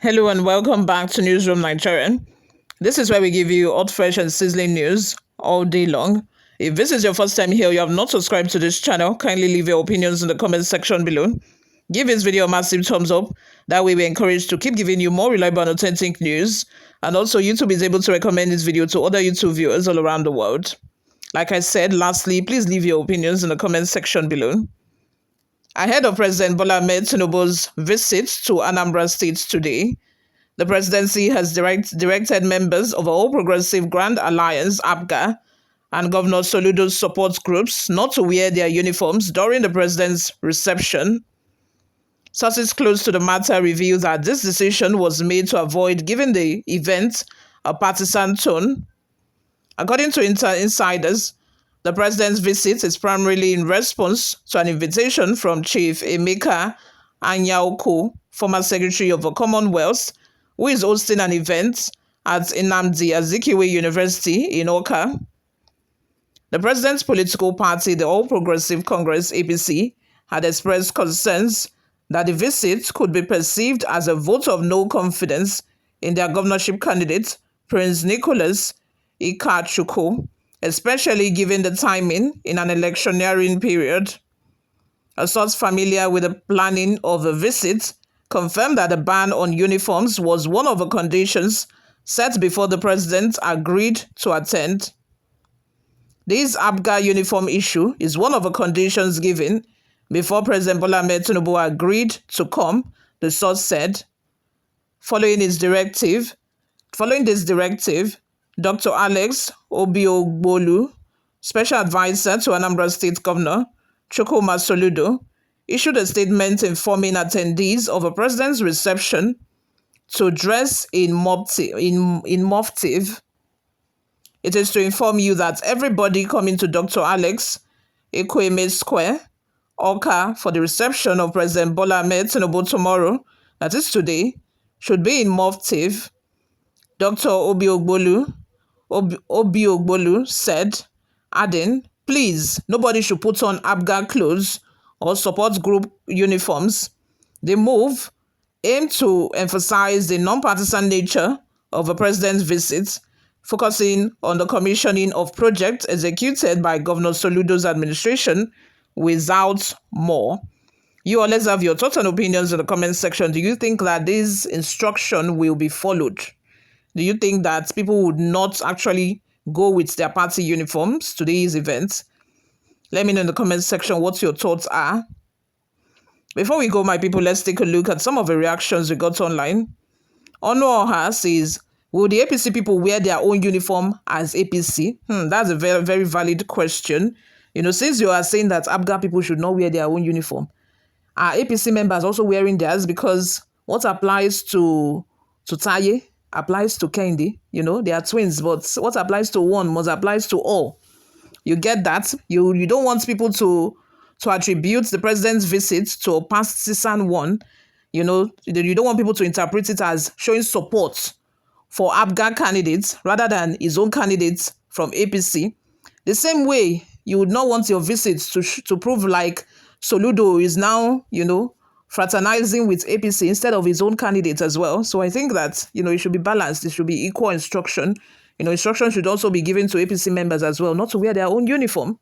Hello and welcome back to Newsroom Nigerian. This is where we give you hot, fresh and sizzling news all day long. If this is your first time here, you have not subscribed to this channel, kindly leave your opinions in the comment section below. Give this video a massive thumbs up. That way we're encouraged to keep giving you more reliable and authentic news. And also YouTube is able to recommend this video to other YouTube viewers all around the world. Like I said, lastly, please leave your opinions in the comment section below. Ahead of President Bola Ahmed Tinubu's visit to Anambra State today, the presidency has directed members of All Progressive Grand Alliance, Apga, and Governor Soludo's support groups not to wear their uniforms during the president's reception. Sources close to the matter reveal that this decision was made to avoid giving the event a partisan tone. According to insiders, the president's visit is primarily in response to an invitation from Chief Emeka Anyaoku, former Secretary of the Commonwealth, who is hosting an event at Nnamdi Azikiwe University in Awka. The president's political party, the All Progressive Congress (APC), had expressed concerns that the visit could be perceived as a vote of no confidence in their governorship candidate, Prince Nicholas Ikachukwu, especially given the timing in an electioneering period. A source familiar with the planning of the visit confirmed that the ban on uniforms was one of the conditions set before the president agreed to attend. This Apga uniform issue is one of the conditions given before President Bola Ahmed Tinubu agreed to come, the source said. Following this directive, Dr. Alex Obiogbolu, Special Advisor to Anambra State Governor Chukwuma Soludo, issued a statement informing attendees of the president's reception to dress in mufti. It is to inform you that everybody coming to Dr. Alex Ekweme Square, Awka, for the reception of President Bola Ahmed Tinubu tomorrow, that is today, should be in mufti. Dr. Obiogbolu said, adding, please, nobody should put on Apga clothes or support group uniforms. The move aimed to emphasize the non-partisan nature of the president's visit, focusing on the commissioning of projects executed by Governor Soludo's administration without more. You all, let's have your thoughts and opinions in the comment section. Do you think that this instruction will be followed? Do you think that people would not actually go with their party uniforms to these events? Let me know in the comment section what your thoughts are. Before we go, my people, let's take a look at some of the reactions we got online. Onoha says, will the APC people wear their own uniform as APC? That's a very, very valid question. Since you are saying that Apga people should not wear their own uniform, are APC members also wearing theirs? Because what applies to Taye applies to Kendi. They are twins, but what applies to one must apply to all. You get that? You don't want people to attribute the president's visit to a partisan one. You don't want people to interpret it as showing support for Apga candidates rather than his own candidates from APC. The same way, you would not want your visits to prove like Soludo is now, fraternizing with APC instead of his own candidates as well. So I think that, it should be balanced. It should be equal instruction. Instruction should also be given to APC members as well, not to wear their own uniform.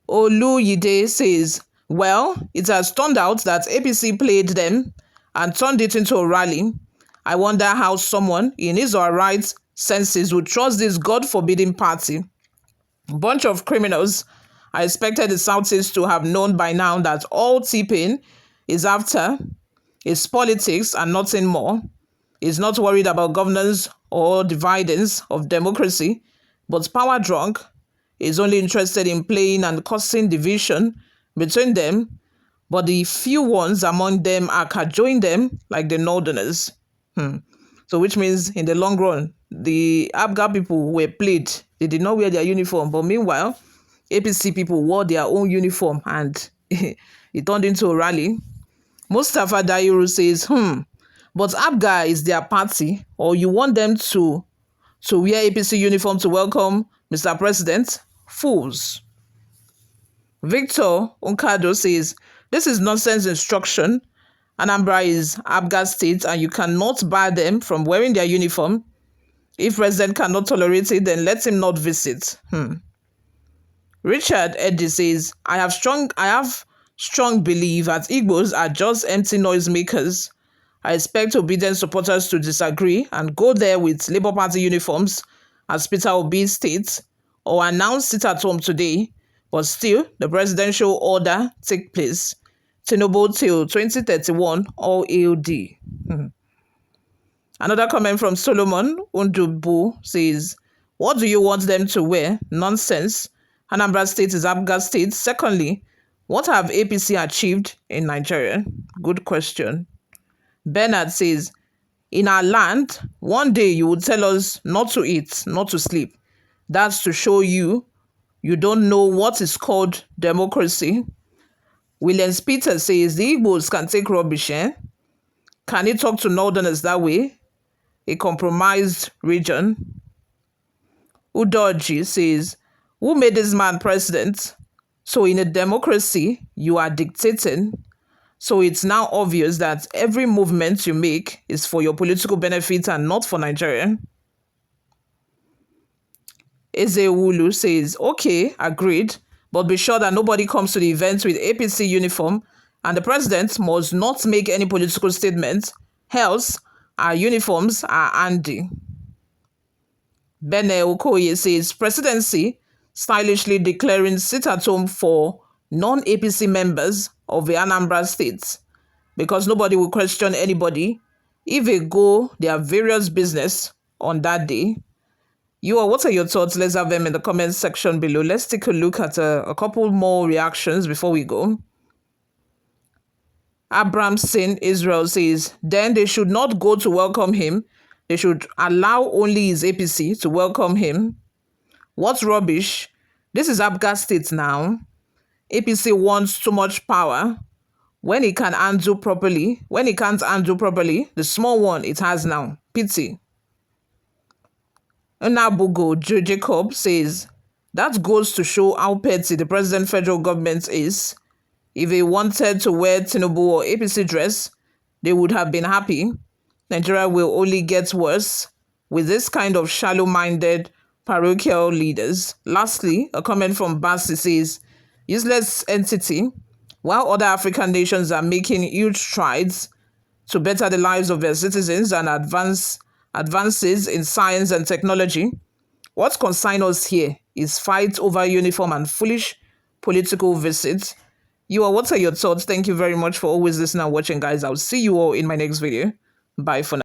Oluyide says, well, it has turned out that APC played them and turned it into a rally. I wonder how someone in his or her right senses would trust this God-forbidding party. Bunch of criminals. I expected the Southeast to have known by now that all T-Pain is after is politics and nothing more. He's not worried about governance or dividends of democracy, but power drunk. Is only interested in playing and causing division between them, but the few ones among them are cajoling them like the Northerners. So which means in the long run, the Apga people were played. They did not wear their uniform, but meanwhile, APC people wore their own uniform and it turned into a rally. Mustafa Dairu says, but Apga is their party, or you want them to wear APC uniform to welcome Mr. President? Fools. Victor Unkado says, this is nonsense instruction Anambra is Apga State, and you cannot bar them from wearing their uniform. If president cannot tolerate it, then let him not visit. Richard Eddy says, I have strong belief that Igbos are just empty noisemakers. I expect obedient supporters to disagree and go there with Labour Party uniforms, as Peter Obi states, or announce sit at home today, but still the presidential order take place. Tinubu till 2031, all AOD. Another comment from Solomon Undubu says, what do you want them to wear? Nonsense. Anambra State is Apga State. Secondly, what have APC achieved in Nigeria? Good question. Bernard says, in our land, one day you would tell us not to eat, not to sleep. That's to show you don't know what is called democracy. Williams Peter says, the Igbos can take rubbish, eh? Can he talk to Northerners that way? A compromised region. Udoji says, who made this man president? So in a democracy, you are dictating. So it's now obvious that every movement you make is for your political benefit and not for Nigeria. Ezewulu says, okay, agreed, but be sure that nobody comes to the event with APC uniform, and the president must not make any political statement, else our uniforms are handy. Bene Okoye says, Presidency stylishly declaring sit-at-home for non-APC members of the Anambra State, because nobody will question anybody if they go their various business on that day. What are your thoughts? Let's have them in the comment section below. Let's take a look at a couple more reactions before we go. Abraham Sin Israel says, then they should not go to welcome him. They should allow only his APC to welcome him. What rubbish? This is Apga State now. APC wants too much power. When it can't undo properly, the small one it has now. Pity. Unabugo Jacob says, that goes to show how petty the present federal government is. If they wanted to wear Tinubu or APC dress, they would have been happy. Nigeria will only get worse with this kind of shallow-minded parochial leaders. Lastly, a comment from Basi says, useless entity. While other African nations are making huge strides to better the lives of their citizens and advances in science and technology, what concerns us here is fight over uniform and foolish political visits. What are your thoughts? Thank you very much for always listening and watching, guys. I'll see you all in my next video. Bye for now.